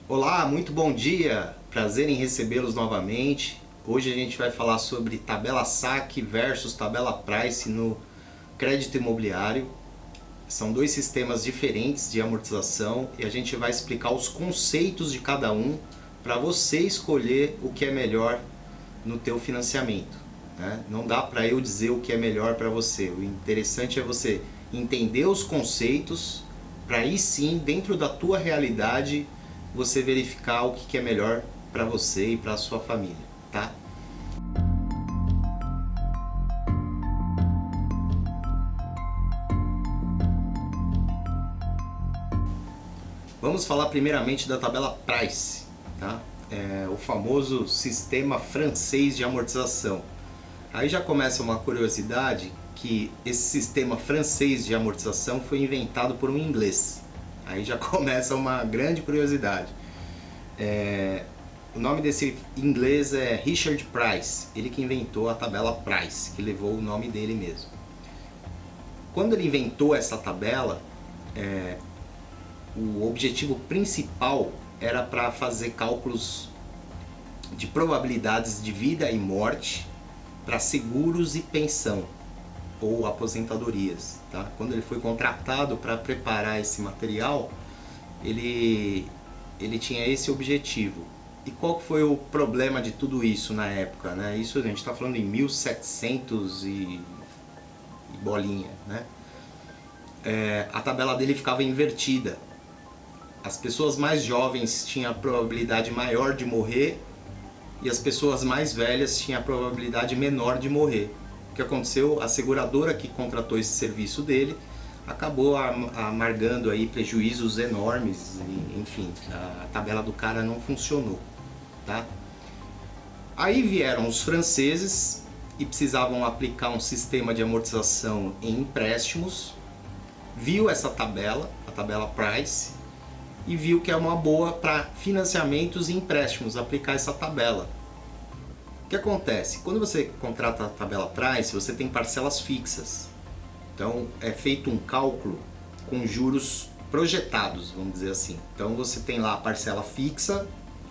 Olá, muito bom dia! Prazer em recebê-los novamente. Hoje a gente vai falar sobre tabela saque versus tabela price no crédito imobiliário. São dois sistemas diferentes de amortização e a gente vai explicar os conceitos de cada um para você escolher o que é melhor no teu financiamento, né? Não dá para eu dizer o que é melhor para você. O interessante é você entender os conceitos para aí sim, dentro da tua realidade, você verificar o que é melhor para você e para a sua família, tá? Vamos falar primeiramente da tabela Price, tá? É o famoso sistema francês de amortização. Aí já começa uma curiosidade que esse sistema francês de amortização foi inventado por um inglês. Aí já começa uma grande curiosidade. O nome desse inglês é Richard Price, ele que inventou a tabela Price, que levou o nome dele mesmo. Quando ele inventou essa tabela, o objetivo principal era para fazer cálculos de probabilidades de vida e morte para seguros e pensão ou aposentadorias, tá? Quando ele foi contratado para preparar esse material, ele tinha esse objetivo. E qual foi o problema de tudo isso na época, né? Isso a gente está falando em 1700 e bolinha, né? A tabela dele ficava invertida. As pessoas mais jovens tinham a probabilidade maior de morrer e as pessoas mais velhas tinham a probabilidade menor de morrer. O que aconteceu? A seguradora que contratou esse serviço dele acabou amargando aí prejuízos enormes, e, enfim, a tabela do cara não funcionou, tá? Aí vieram os franceses e precisavam aplicar um sistema de amortização em empréstimos, viu essa tabela, a tabela Price, e viu que é uma boa para financiamentos e empréstimos aplicar essa tabela. O que acontece? Quando você contrata a tabela Price, você tem parcelas fixas. Então é feito um cálculo com juros projetados, vamos dizer assim. Então você tem lá a parcela fixa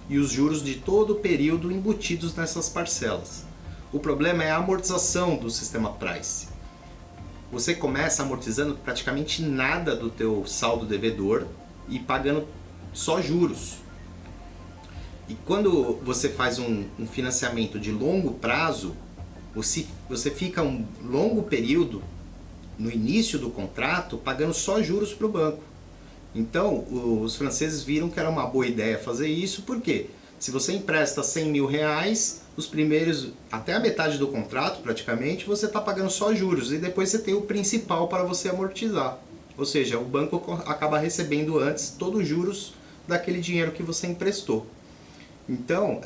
e os juros de todo o período embutidos nessas parcelas. O problema é a amortização do sistema Price. Você começa amortizando praticamente nada do teu saldo devedor e pagando só juros. E quando você faz um financiamento de longo prazo, você fica um longo período no início do contrato pagando só juros para o banco. Então os franceses viram que era uma boa ideia fazer isso, porque se você empresta 100 mil reais, os primeiros, até a metade do contrato praticamente, você está pagando só juros e depois você tem o principal para você amortizar. Ou seja, o banco acaba recebendo antes todos os juros daquele dinheiro que você emprestou. Então,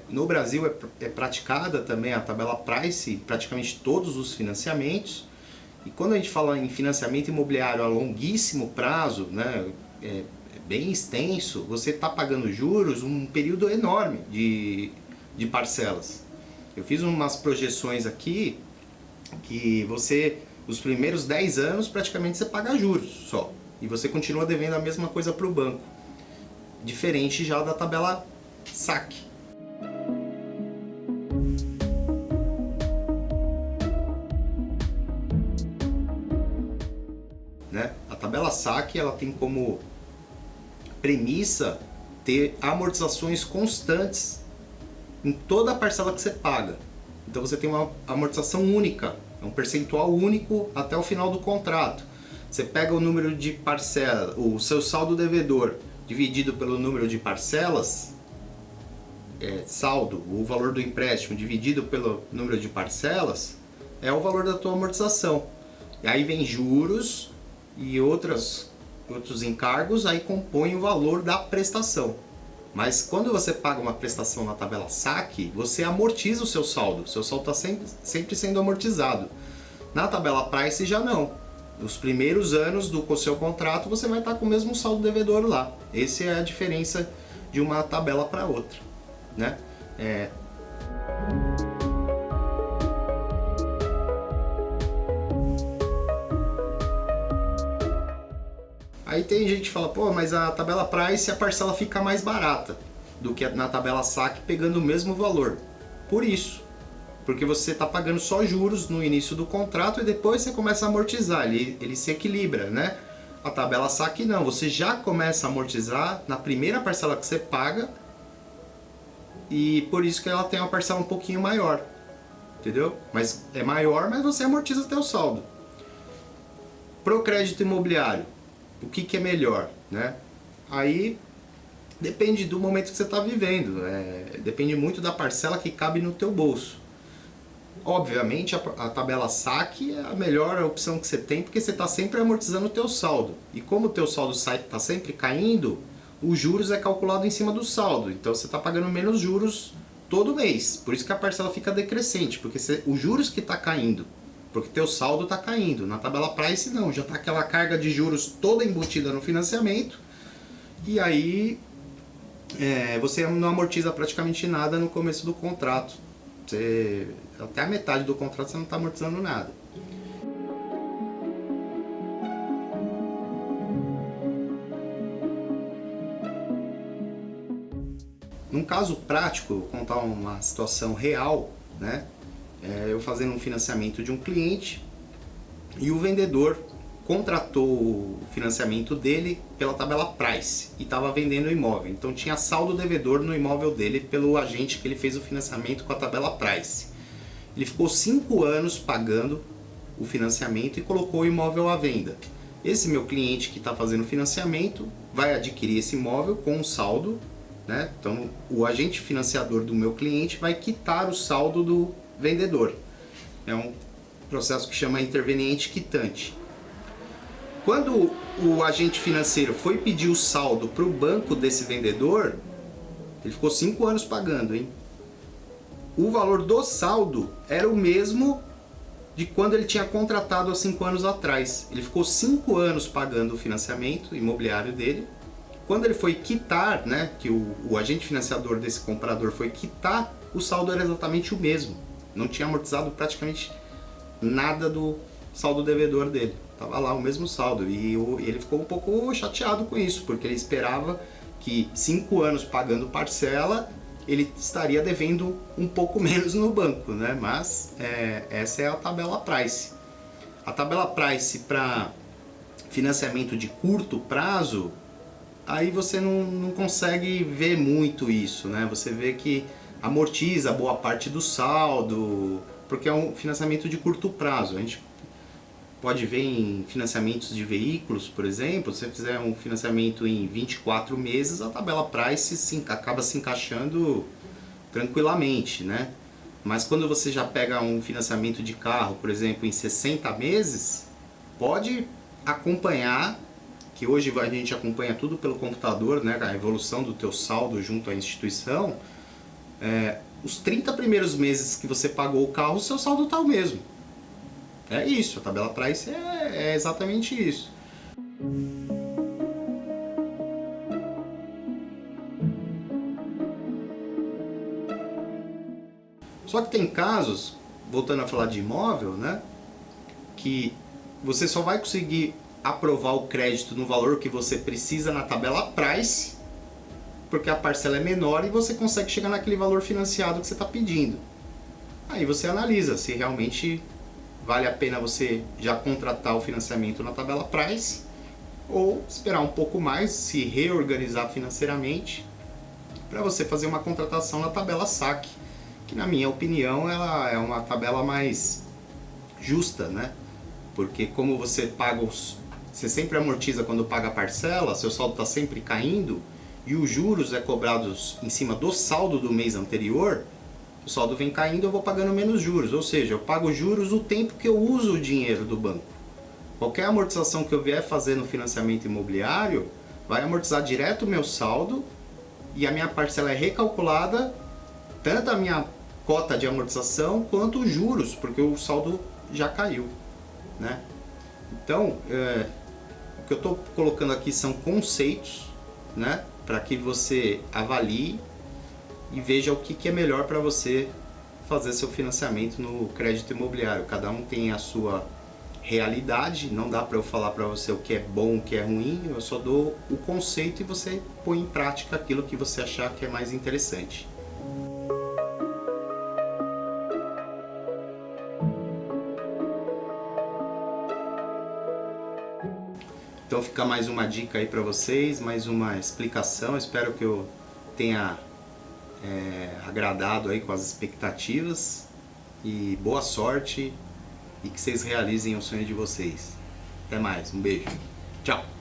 no Brasil é praticada também a tabela Price em praticamente todos os financiamentos. E quando a gente fala em financiamento imobiliário a longuíssimo prazo, né, bem extenso, você está pagando juros um período enorme de parcelas. Eu fiz umas projeções aqui que os primeiros 10 anos praticamente você paga juros só. E você continua devendo a mesma coisa para o banco. Diferente já da tabela saque. Né? A tabela saque ela tem como premissa ter amortizações constantes em toda a parcela que você paga. Então você tem uma amortização única, é um percentual único até o final do contrato. Você pega o número de parcelas, o seu saldo devedor dividido pelo número de parcelas, saldo, o valor do empréstimo dividido pelo número de parcelas, é o valor da tua amortização. E aí vem juros e outros encargos, aí compõem o valor da prestação. Mas quando você paga uma prestação na tabela saque, você amortiza o seu saldo está sempre sendo amortizado. Na tabela Price já não. Nos primeiros anos do seu contrato você vai estar com o mesmo saldo devedor lá. Essa é a diferença de uma tabela para outra, né? Aí tem gente que fala, pô, mas a tabela Price a parcela fica mais barata do que na tabela saque pegando o mesmo valor. Por isso, porque você está pagando só juros no início do contrato e depois você começa a amortizar, ele se equilibra, né? A tabela saque não, você já começa a amortizar na primeira parcela que você paga e por isso que ela tem uma parcela um pouquinho maior, entendeu? Mas é maior, mas você amortiza até o saldo. Pro crédito imobiliário, o que é melhor, né? Aí depende do momento que você está vivendo, depende muito da parcela que cabe no teu bolso. Obviamente a tabela saque é a melhor opção que você tem, porque você está sempre amortizando o teu saldo. E como o teu saldo está sempre caindo, os juros é calculado em cima do saldo. Então você está pagando menos juros todo mês. Por isso que a parcela fica decrescente, porque os juros que está caindo, porque teu saldo está caindo. Na tabela Price não, já está aquela carga de juros toda embutida no financiamento. E aí você não amortiza praticamente nada no começo do contrato. Até a metade do contrato você não está amortizando nada. Num caso prático, eu vou contar uma situação real, né? Eu fazendo um financiamento de um cliente e o vendedor contratou o financiamento dele pela tabela Price e estava vendendo o imóvel. Então tinha saldo devedor no imóvel dele pelo agente que ele fez o financiamento com a tabela Price. Ele ficou 5 anos pagando o financiamento e colocou o imóvel à venda. Esse meu cliente que está fazendo o financiamento vai adquirir esse imóvel com um saldo, né? Então o agente financiador do meu cliente vai quitar o saldo do vendedor. É um processo que chama interveniente quitante. Quando o agente financeiro foi pedir o saldo para o banco desse vendedor, ele ficou 5 anos pagando, hein? O valor do saldo era o mesmo de quando ele tinha contratado há 5 anos atrás. Ele ficou 5 anos pagando o financiamento imobiliário dele. Quando ele foi quitar, né, que o agente financiador desse comprador foi quitar, o saldo era exatamente o mesmo. Não tinha amortizado praticamente nada do saldo devedor dele. Tava lá o mesmo saldo e ele ficou um pouco chateado com isso, porque ele esperava que 5 anos pagando parcela, ele estaria devendo um pouco menos no banco, né? Mas essa é a tabela Price. A tabela Price para financiamento de curto prazo, aí você não consegue ver muito isso, né? Você vê que amortiza boa parte do saldo, porque é um financiamento de curto prazo. A gente pode ver em financiamentos de veículos, por exemplo, se você fizer um financiamento em 24 meses, a tabela Price acaba se encaixando tranquilamente, né? Mas quando você já pega um financiamento de carro, por exemplo, em 60 meses, pode acompanhar, que hoje a gente acompanha tudo pelo computador, né? A evolução do teu saldo junto à instituição, os 30 primeiros meses que você pagou o carro, o seu saldo está o mesmo. É isso, a tabela Price é exatamente isso. Só que tem casos, voltando a falar de imóvel, né, que você só vai conseguir aprovar o crédito no valor que você precisa na tabela Price, porque a parcela é menor e você consegue chegar naquele valor financiado que você está pedindo. Aí você analisa se realmente vale a pena você já contratar o financiamento na tabela Price ou esperar um pouco mais, se reorganizar financeiramente para você fazer uma contratação na tabela saque, que na minha opinião ela é uma tabela mais justa, né? Porque como você você sempre amortiza quando paga a parcela, seu saldo está sempre caindo e os juros é cobrados em cima do saldo do mês anterior, o saldo vem caindo, eu vou pagando menos juros, ou seja, eu pago juros o tempo que eu uso o dinheiro do banco. Qualquer amortização que eu vier fazer no financiamento imobiliário vai amortizar direto o meu saldo e a minha parcela é recalculada, tanto a minha cota de amortização quanto os juros, porque o saldo já caiu, né? Então, o que eu estou colocando aqui são conceitos, né, para que você avalie e veja o que é melhor para você fazer seu financiamento no crédito imobiliário. Cada um tem a sua realidade, não dá para eu falar para você o que é bom, o que é ruim, eu só dou o conceito e você põe em prática aquilo que você achar que é mais interessante. Então fica mais uma dica aí para vocês, mais uma explicação. Espero que eu tenha agradado aí com as expectativas e boa sorte e que vocês realizem o sonho de vocês. Até mais, um beijo, tchau!